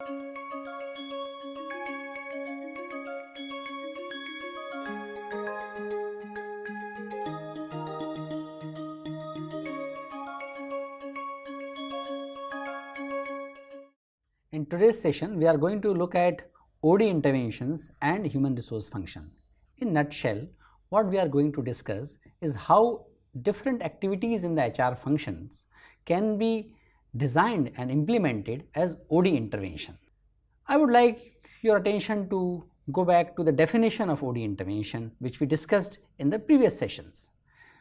In today's session, we are going to look at OD interventions and human resource function. In a nutshell, what we are going to discuss is how different activities in the HR functions can be designed and implemented as OD intervention. I would like your attention to go back to the definition of OD intervention, which we discussed in the previous sessions.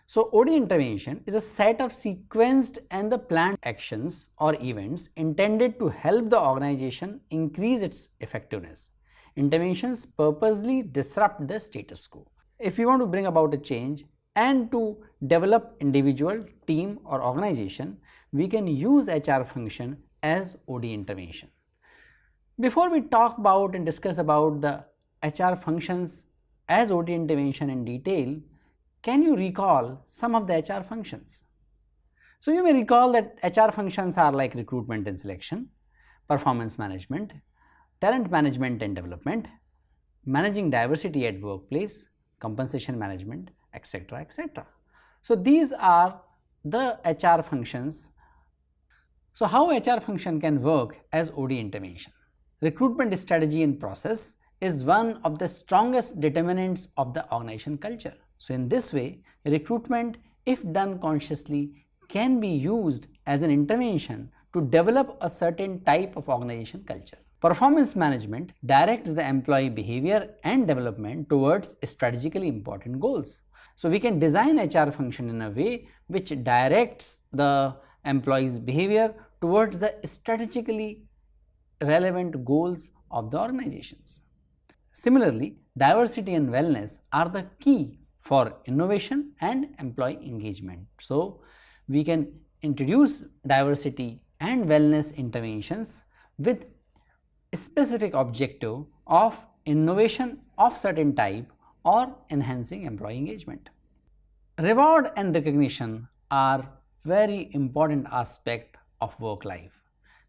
So OD intervention is a set of sequenced and the planned actions or events intended to help the organization increase its effectiveness. Interventions purposely disrupt the status quo. If we want to bring about a change and to develop individual, team or organization, we can use HR function as OD intervention. Before we talk about and discuss about the HR functions as OD intervention in detail, can you recall some of the HR functions? So you may recall that HR functions are like recruitment and selection, performance management, talent management and development, managing diversity at workplace, compensation management, etc., etc. So these are the HR functions. So how HR function can work as OD intervention? Recruitment strategy and process is one of the strongest determinants of the organization culture. So in this way, recruitment, if done consciously, can be used as an intervention to develop a certain type of organization culture. Performance management directs the employee behavior and development towards strategically important goals. So we can design HR function in a way which directs the employee's behavior towards the strategically relevant goals of the organizations. Similarly, diversity and wellness are the key for innovation and employee engagement. So we can introduce diversity and wellness interventions with a specific objective of innovation of certain type or enhancing employee engagement. Reward and recognition are very important aspect of work life.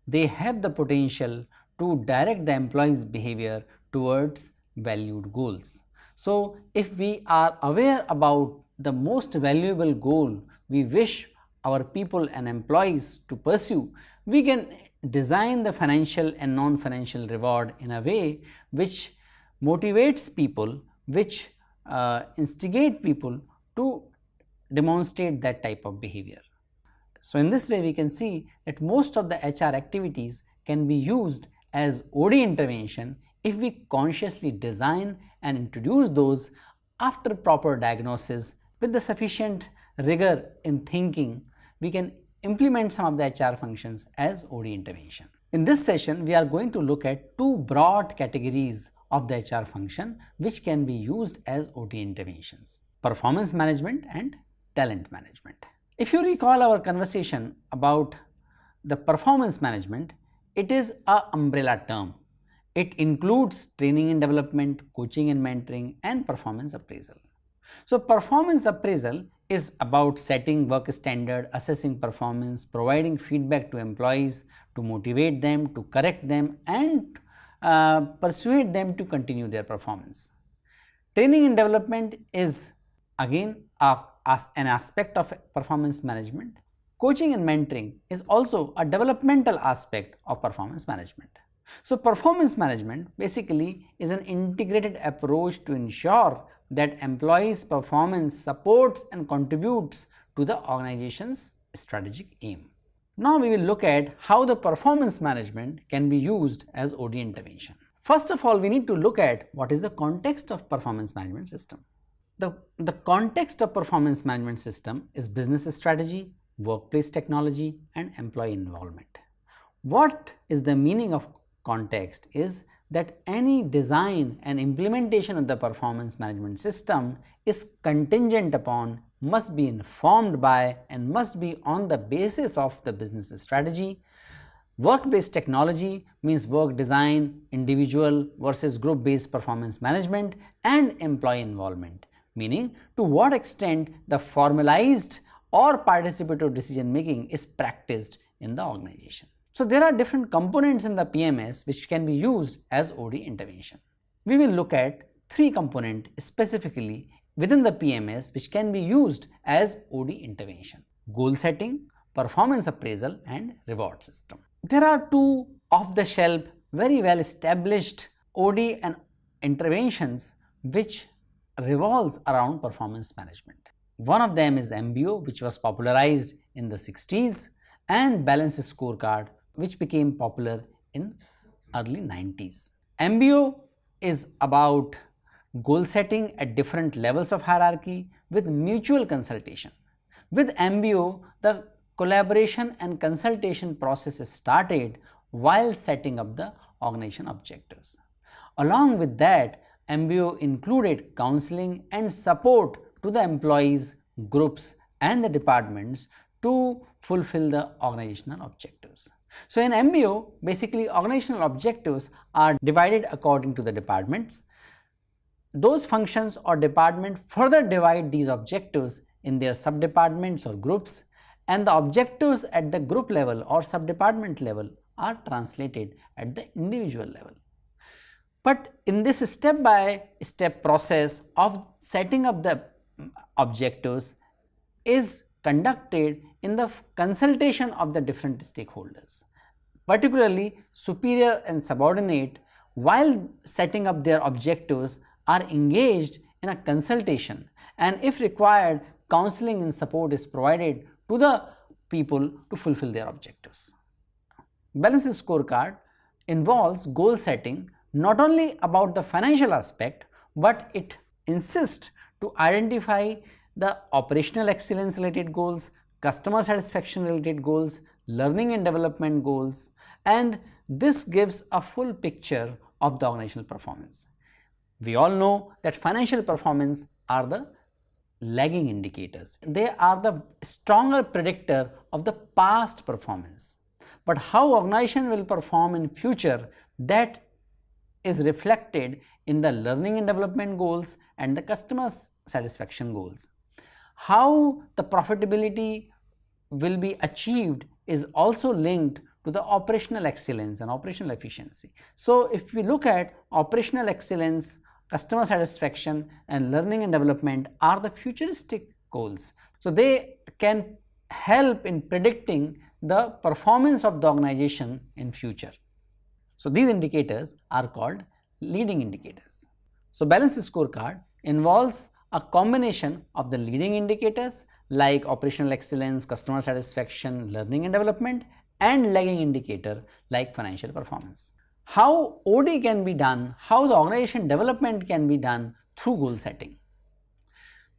They have the potential to direct the employee's behavior towards valued goals. So if we are aware about the most valuable goal we wish our people and employees to pursue, we can design the financial and non-financial reward in a way which motivates people, which instigate people to demonstrate that type of behavior. So in this way, we can see that most of the HR activities can be used as OD intervention if we consciously design and introduce those after proper diagnosis. With the sufficient rigor in thinking, we can implement some of the HR functions as OD intervention. In this session, we are going to look at two broad categories of the HR function which can be used as OD interventions: performance management and talent management. If you recall our conversation about the performance management, it is an umbrella term. It includes training and development, coaching and mentoring, and performance appraisal. So performance appraisal is about setting work standard, assessing performance, providing feedback to employees to motivate them, to correct them, and persuade them to continue their performance. Training and development is again an aspect of performance management. Coaching and mentoring is also a developmental aspect of performance management. So performance management basically is an integrated approach to ensure that employees' performance supports and contributes to the organization's strategic aim. Now we will look at how the performance management can be used as OD intervention. First of all, we need to look at what is the context of performance management system. The context of performance management system is business strategy, workplace technology, and employee involvement. What is the meaning of context is that any design and implementation of the performance management system is contingent upon, must be informed by, and must be on the basis of the business strategy. Work-based technology means work design, individual versus group-based performance management, and employee involvement, meaning to what extent the formalized or participative decision making is practiced in the organization. So there are different components in the PMS which can be used as OD intervention. We will look at 3 components specifically within the PMS which can be used as OD intervention: goal setting, performance appraisal, and reward system. There are 2 off-the-shelf, very well established OD and interventions which revolves around performance management. One of them is MBO, which was popularized in the 60s, and balanced scorecard, which became popular in early 90s. MBO is about goal setting at different levels of hierarchy with mutual consultation. With MBO, the collaboration and consultation process is started while setting up the organization objectives. Along with that, MBO included counseling and support to the employees, groups, and the departments to fulfill the organizational objectives. So in MBO, basically organizational objectives are divided according to the departments. Those functions or department further divide these objectives in their sub-departments or groups, and the objectives at the group level or sub-department level are translated at the individual level. But in this step-by-step process of setting up the objectives is conducted in the consultation of the different stakeholders. Particularly, superior and subordinate, while setting up their objectives, are engaged in a consultation, and if required, counseling and support is provided to the people to fulfill their objectives. Balanced scorecard involves goal setting not only about the financial aspect, but it insists to identify the operational excellence related goals, customer satisfaction related goals, learning and development goals, and this gives a full picture of the organizational performance. We all know that financial performance are the lagging indicators. They are the stronger predictor of the past performance. But how organization will perform in future, that is reflected in the learning and development goals and the customer satisfaction goals. How the profitability will be achieved is also linked to the operational excellence and operational efficiency. So if we look at operational excellence, customer satisfaction, and learning and development are the futuristic goals. So they can help in predicting the performance of the organization in future. So these indicators are called leading indicators. So balanced scorecard involves a combination of the leading indicators like operational excellence, customer satisfaction, learning and development, and lagging indicator like financial performance. How OD can be done, how the organization development can be done through goal setting.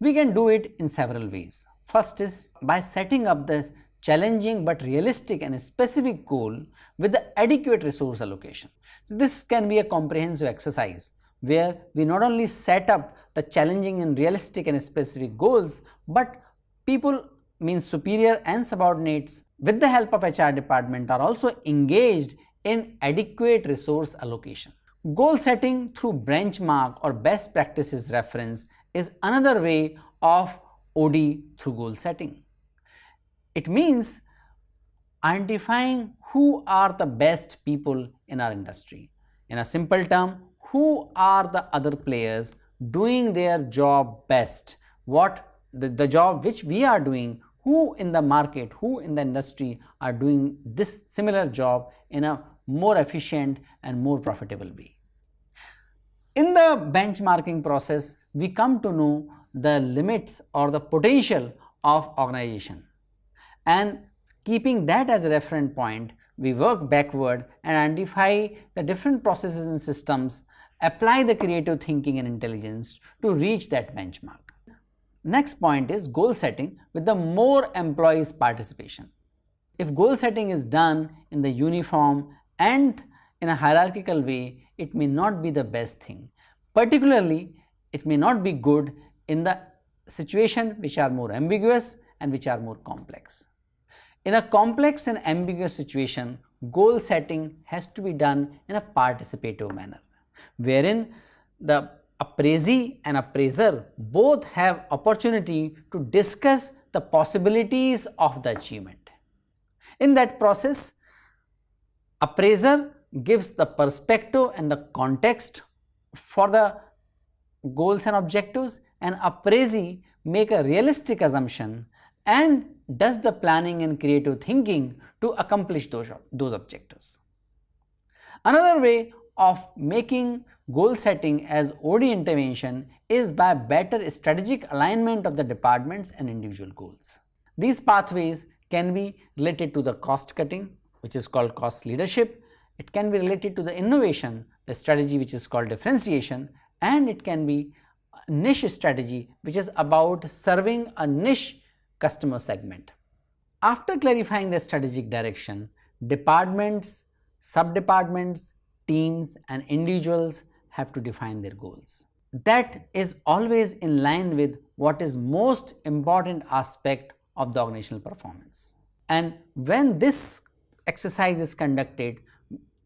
We can do it in several ways. First is by setting up this challenging but realistic and specific goal with the adequate resource allocation. So this can be a comprehensive exercise where we not only set up the challenging and realistic and specific goals, but people, means superior and subordinates, with the help of HR department are also engaged in adequate resource allocation. Goal setting through benchmark or best practices reference is another way of OD through goal setting. It means identifying who are the best people in our industry. In a simple term, who are the other players doing their job best, what the job which we are doing, who in the market, who in the industry are doing this similar job in a more efficient and more profitable way. In the benchmarking process, we come to know the limits or the potential of organization, and keeping that as a reference point, we work backward and identify the different processes and systems, apply the creative thinking and intelligence to reach that benchmark. Next point is goal setting with the more employees participation. If goal setting is done in the uniform and in a hierarchical way, it may not be the best thing. Particularly, it may not be good in the situation which are more ambiguous and which are more complex. In a complex and ambiguous situation, goal setting has to be done in a participative manner, wherein the appraisee and appraiser both have opportunity to discuss the possibilities of the achievement. In that process, Appraiser gives the perspective and the context for the goals and objectives, and appraisee make a realistic assumption and does the planning and creative thinking to accomplish those objectives. Another way of making goal setting as OD intervention is by better strategic alignment of the departments and individual goals. These pathways can be related to the cost cutting, which is called cost leadership. It can be related to the innovation, the strategy which is called differentiation, and it can be a niche strategy, which is about serving a niche customer segment. After clarifying the strategic direction, departments, sub-departments, teams and individuals have to define their goals. That is always in line with what is most important aspect of the organizational performance. And when this exercise is conducted,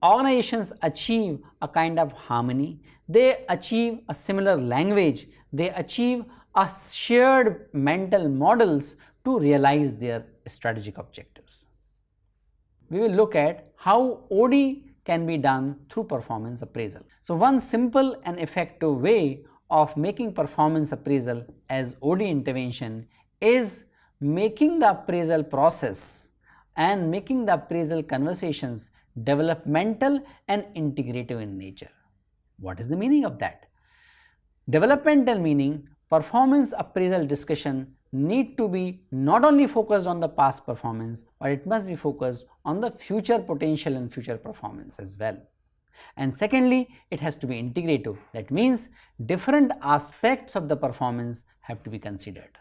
organizations achieve a kind of harmony, they achieve a similar language, they achieve a shared mental models to realize their strategic objectives. We will look at how OD can be done through performance appraisal. So one simple and effective way of making performance appraisal as OD intervention is making the appraisal process and making the appraisal conversations developmental and integrative in nature. What is the meaning of that? Developmental meaning performance appraisal discussion need to be not only focused on the past performance, but it must be focused on the future potential and future performance as well. And secondly, it has to be integrative. That means different aspects of the performance have to be considered.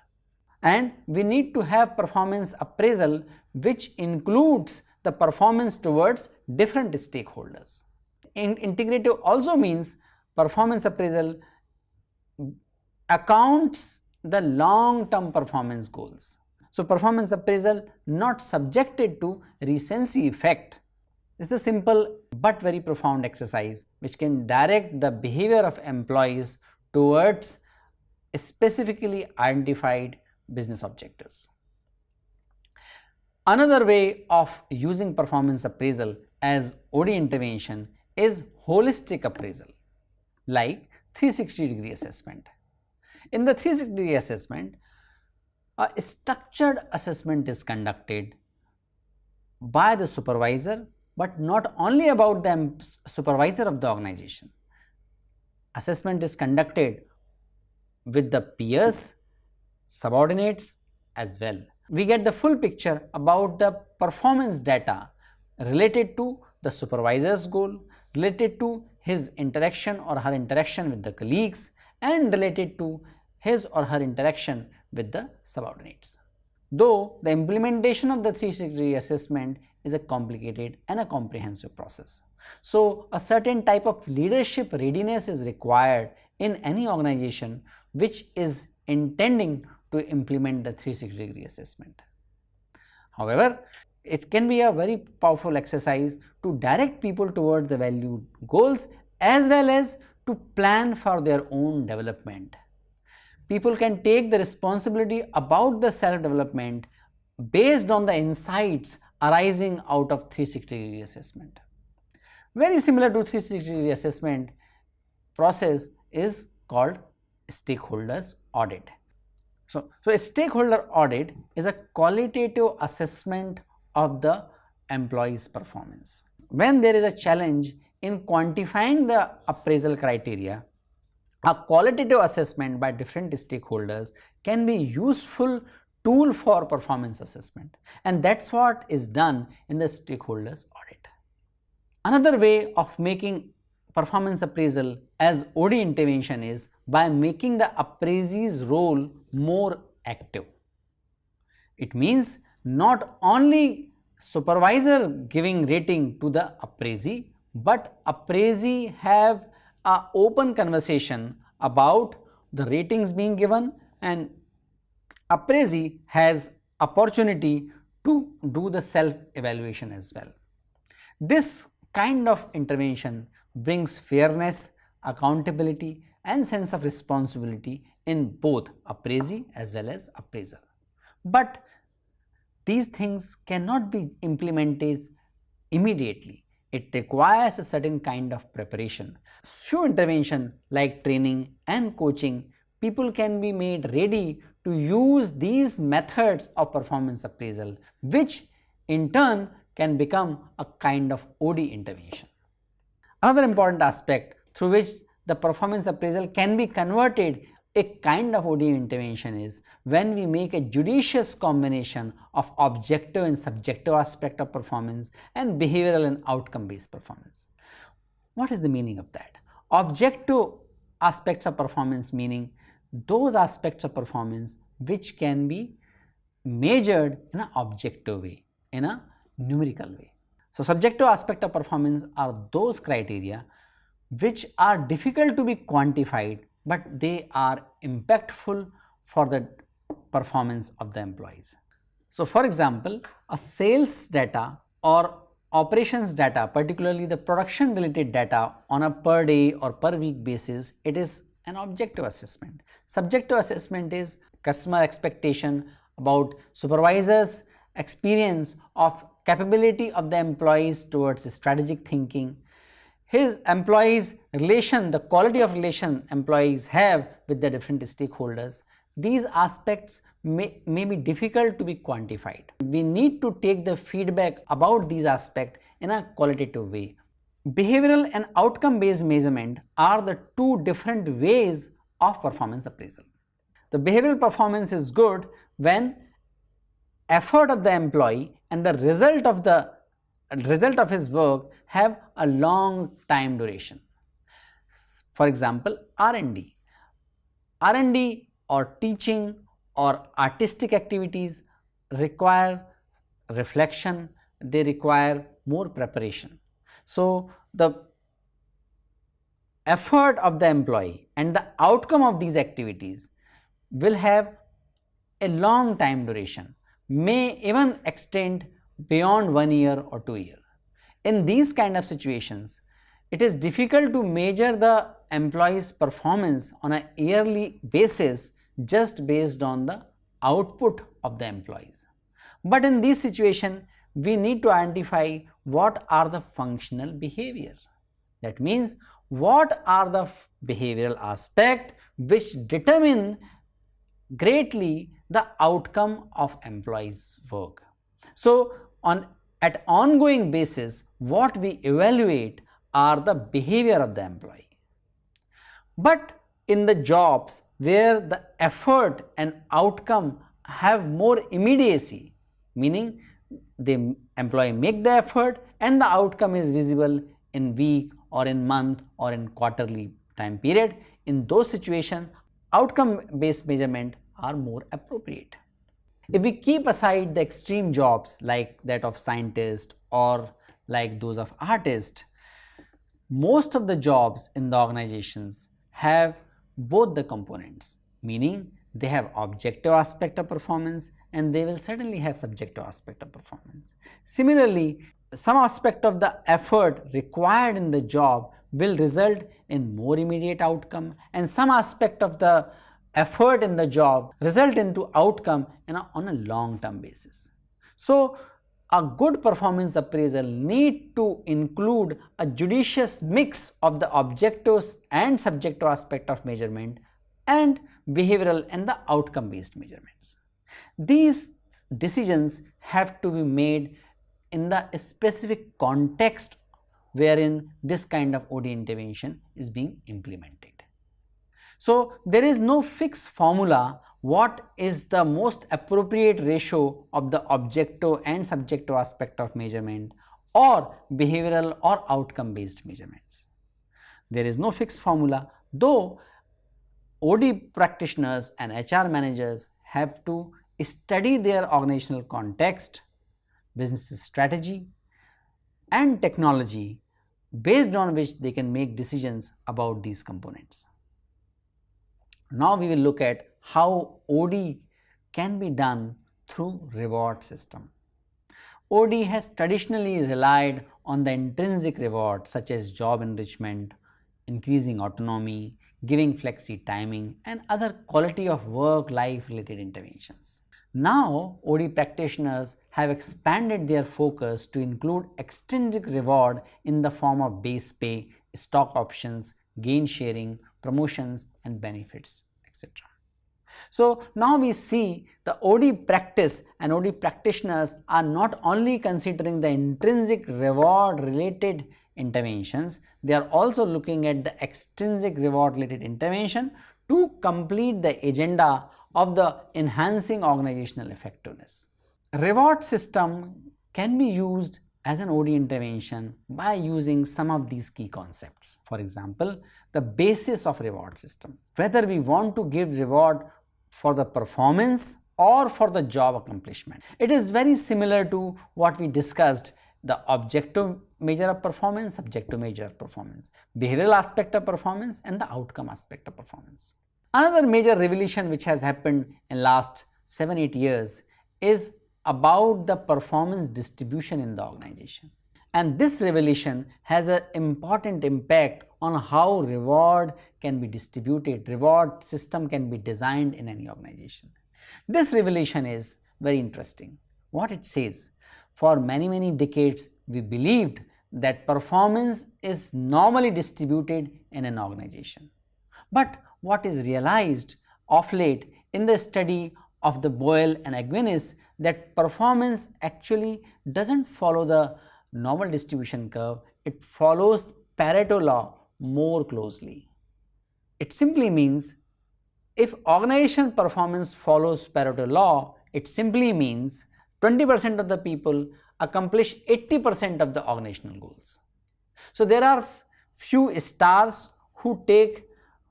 And we need to have performance appraisal which includes the performance towards different stakeholders. Integrative also means performance appraisal accounts the long-term performance goals. So performance appraisal not subjected to recency effect. It's a simple but very profound exercise which can direct the behavior of employees towards specifically identified business objectives. Another way of using performance appraisal as OD intervention is holistic appraisal, like 360-degree assessment. In the 360-degree assessment, a structured assessment is conducted by the supervisor, but not only about the supervisor of the organization. Assessment is conducted with the peers, subordinates as well. We get the full picture about the performance data related to the supervisor's goal, related to his interaction or her interaction with the colleagues, and related to his or her interaction with the subordinates. Though the implementation of the 360-degree assessment is a complicated and a comprehensive process. So a certain type of leadership readiness is required in any organization which is intending to implement the 360-degree assessment. However, it can be a very powerful exercise to direct people towards the valued goals as well as to plan for their own development. People can take the responsibility about the self-development based on the insights arising out of 360-degree assessment. Very similar to 360-degree assessment process is called stakeholders audit. So a stakeholder audit is a qualitative assessment of the employee's performance. When there is a challenge in quantifying the appraisal criteria, a qualitative assessment by different stakeholders can be useful tool for performance assessment, and that's what is done in the stakeholders audit. Another way of making performance appraisal as OD intervention is by making the appraisee's role more active. It means not only supervisor giving rating to the appraisee, but appraisee have an open conversation about the ratings being given, and appraisee has opportunity to do the self-evaluation as well. This kind of intervention brings fairness, accountability and sense of responsibility in both appraisee as well as appraiser. But these things cannot be implemented immediately. It requires a certain kind of preparation. Through intervention like training and coaching, people can be made ready to use these methods of performance appraisal, which in turn can become a kind of OD intervention. Another important aspect through which the performance appraisal can be converted a kind of OD intervention is when we make a judicious combination of objective and subjective aspect of performance and behavioral and outcome based performance. What is the meaning of that? Objective aspects of performance meaning those aspects of performance which can be measured in an objective way, in a numerical way. So subjective aspect of performance are those criteria which are difficult to be quantified, but they are impactful for the performance of the employees. So for example, a sales data or operations data, particularly the production related data on a per day or per week basis, it is an objective assessment. Subjective assessment is customer expectation about supervisors' experience of capability of the employees towards strategic thinking, his employees relation, the quality of relation employees have with the different stakeholders. These aspects may be difficult to be quantified. We need to take the feedback about these aspects in a qualitative way. Behavioral and outcome based measurement are the two different ways of performance appraisal. The behavioral performance is good when effort of the employee and the result of his work have a long time duration. For example, R&D or teaching or artistic activities require reflection, they require more preparation. So the effort of the employee and the outcome of these activities will have a long time duration, may even extend beyond 1 year or 2 years. In these kind of situations, it is difficult to measure the employee's performance on a yearly basis just based on the output of the employees. But in this situation, we need to identify what are the functional behavior. That means what are the behavioral aspects which determine greatly the outcome of employees' work. So at ongoing basis, what we evaluate are the behavior of the employee. But in the jobs where the effort and outcome have more immediacy, meaning the employee make the effort and the outcome is visible in week or in month or in quarterly time period, in those situations outcome based measurement are more appropriate. If we keep aside the extreme jobs like that of scientist or like those of artist, most of the jobs in the organizations have both the components, meaning they have objective aspect of performance and they will certainly have subjective aspect of performance. Similarly, some aspect of the effort required in the job will result in more immediate outcome, and some aspect of the effort in the job result into outcome on a long-term basis. So a good performance appraisal need to include a judicious mix of the objectives and subjective aspect of measurement and behavioral and the outcome based measurements. These decisions have to be made in the specific context wherein this kind of OD intervention is being implemented. So there is no fixed formula what is the most appropriate ratio of the objective and subjective aspect of measurement or behavioral or outcome based measurements. There is no fixed formula, though OD practitioners and HR managers have to study their organizational context, business strategy and technology based on which they can make decisions about these components. Now we will look at how OD can be done through reward system. OD has traditionally relied on the intrinsic reward such as job enrichment, increasing autonomy, giving flexi timing and other quality of work life related interventions. Now, OD practitioners have expanded their focus to include extrinsic reward in the form of base pay, stock options, gain sharing, promotions and benefits, etc. So now we see the OD practice and OD practitioners are not only considering the intrinsic reward related interventions, they are also looking at the extrinsic reward related intervention to complete the agenda of the enhancing organizational effectiveness. Reward system can be used as an OD intervention by using some of these key concepts. For example, the basis of reward system, whether we want to give reward for the performance or for the job accomplishment. It is very similar to what we discussed, the objective measure of performance, subjective measure of performance, behavioral aspect of performance and the outcome aspect of performance. Another major revolution which has happened in last 7-8 years is about the performance distribution in the organization. And this revolution has an important impact on how reward can be distributed, reward system can be designed in any organization. This revelation is very interesting. What it says, for many decades we believed that performance is normally distributed in an organization. But what is realized of late in the study of the Boyle and Aguinis, that performance actually doesn't follow the normal distribution curve, it follows Pareto law more closely. It simply means if organization performance follows Pareto law, it simply means 20% of the people accomplish 80% of the organizational goals. So there are few stars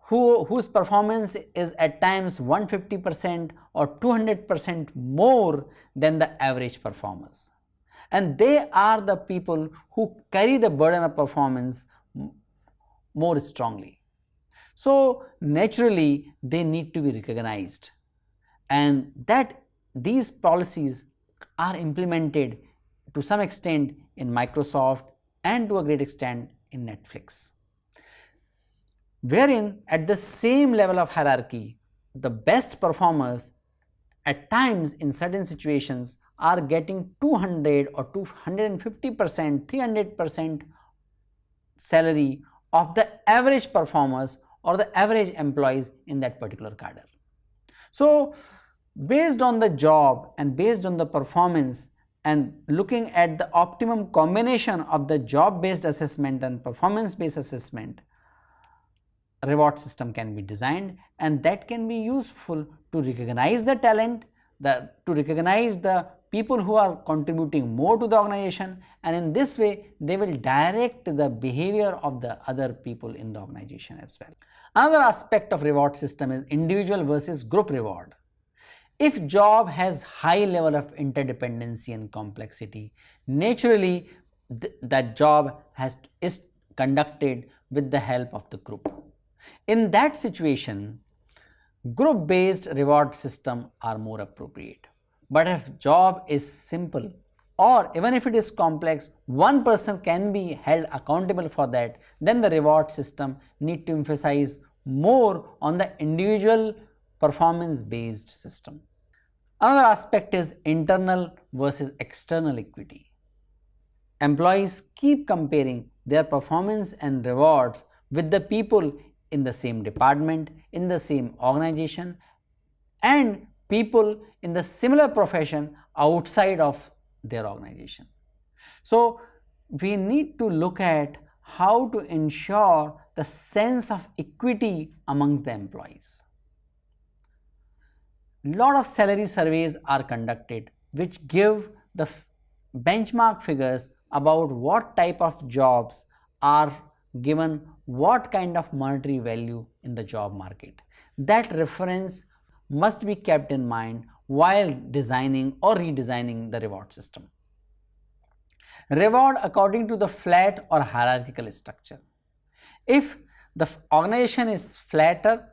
whose performance is at times 150% or 200% more than the average performers. And they are the people who carry the burden of performance more strongly. So naturally they need to be recognized, and that these policies are implemented to some extent in Microsoft and to a great extent in Netflix, wherein at the same level of hierarchy the best performers at times in certain situations are getting 200 or 250%, 300% salary of the average performers or the average employees in that particular cadre. So based on the job and based on the performance and looking at the optimum combination of the job based assessment and performance based assessment, reward system can be designed, and that can be useful to recognize the talent, to recognize the people who are contributing more to the organization, and in this way they will direct the behavior of the other people in the organization as well. Another aspect of reward system is individual versus group reward. If job has high level of interdependency and complexity, naturally that job is conducted with the help of the group. In that situation, group based reward system are more appropriate. But if job is simple or even if it is complex, one person can be held accountable for that, then the reward system need to emphasize more on the individual performance based system. Another aspect is internal versus external equity. Employees keep comparing their performance and rewards with the people in the same department, in the same organization, and people in the similar profession outside of their organization. So we need to look at how to ensure the sense of equity amongst the employees. Lot of salary surveys are conducted which give the benchmark figures about what type of jobs are given what kind of monetary value in the job market. That reference must be kept in mind while designing or redesigning the reward system. Reward according to the flat or hierarchical structure. If the organization is flatter,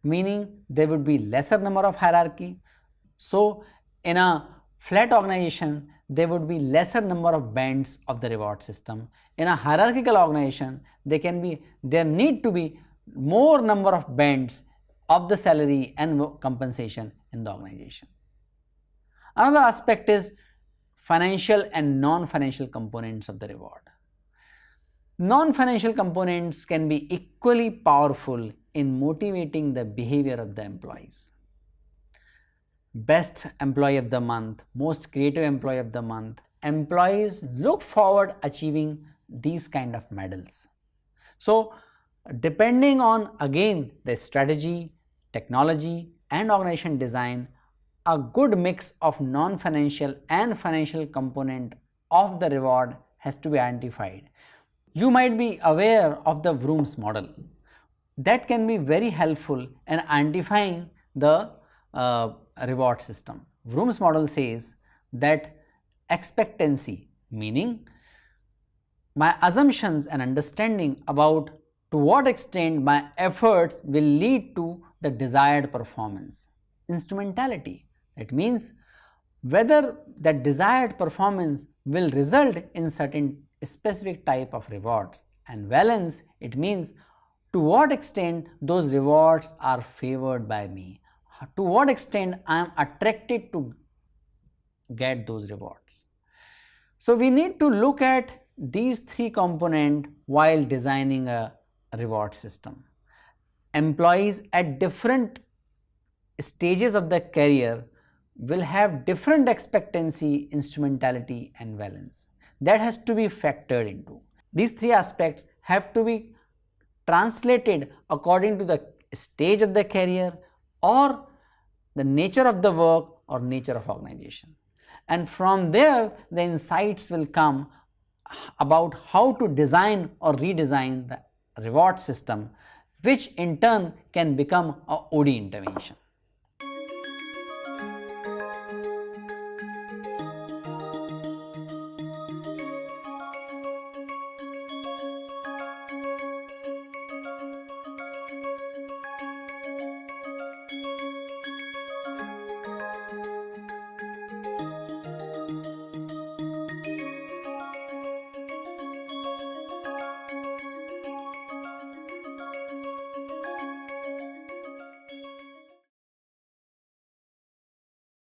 meaning there would be lesser number of hierarchy, so in a flat organization there would be lesser number of bands of the reward system. In a hierarchical organization there need to be more number of bands of the salary and compensation in the organization. Another aspect is financial and non-financial components of the reward. Non-financial components can be equally powerful in motivating the behavior of the employees. Best employee of the month, most creative employee of the month, employees look forward achieving these kind of medals. So depending on again the strategy, technology and organization design, a good mix of non-financial and financial component of the reward has to be identified. You might be aware of the Vroom's model. That can be very helpful in identifying the reward system. Vroom's model says that expectancy, meaning my assumptions and understanding about to what extent my efforts will lead to the desired performance. Instrumentality, that means whether that desired performance will result in certain specific type of rewards. And valence, it means to what extent those rewards are favored by me, to what extent I am attracted to get those rewards. So we need to look at these three components while designing a reward system. Employees at different stages of their career will have different expectancy, instrumentality and valence. That has to be factored into. These three aspects have to be translated according to the stage of the career or the nature of the work or nature of organization. And from there the insights will come about how to design or redesign the reward system, which in turn can become a OD intervention.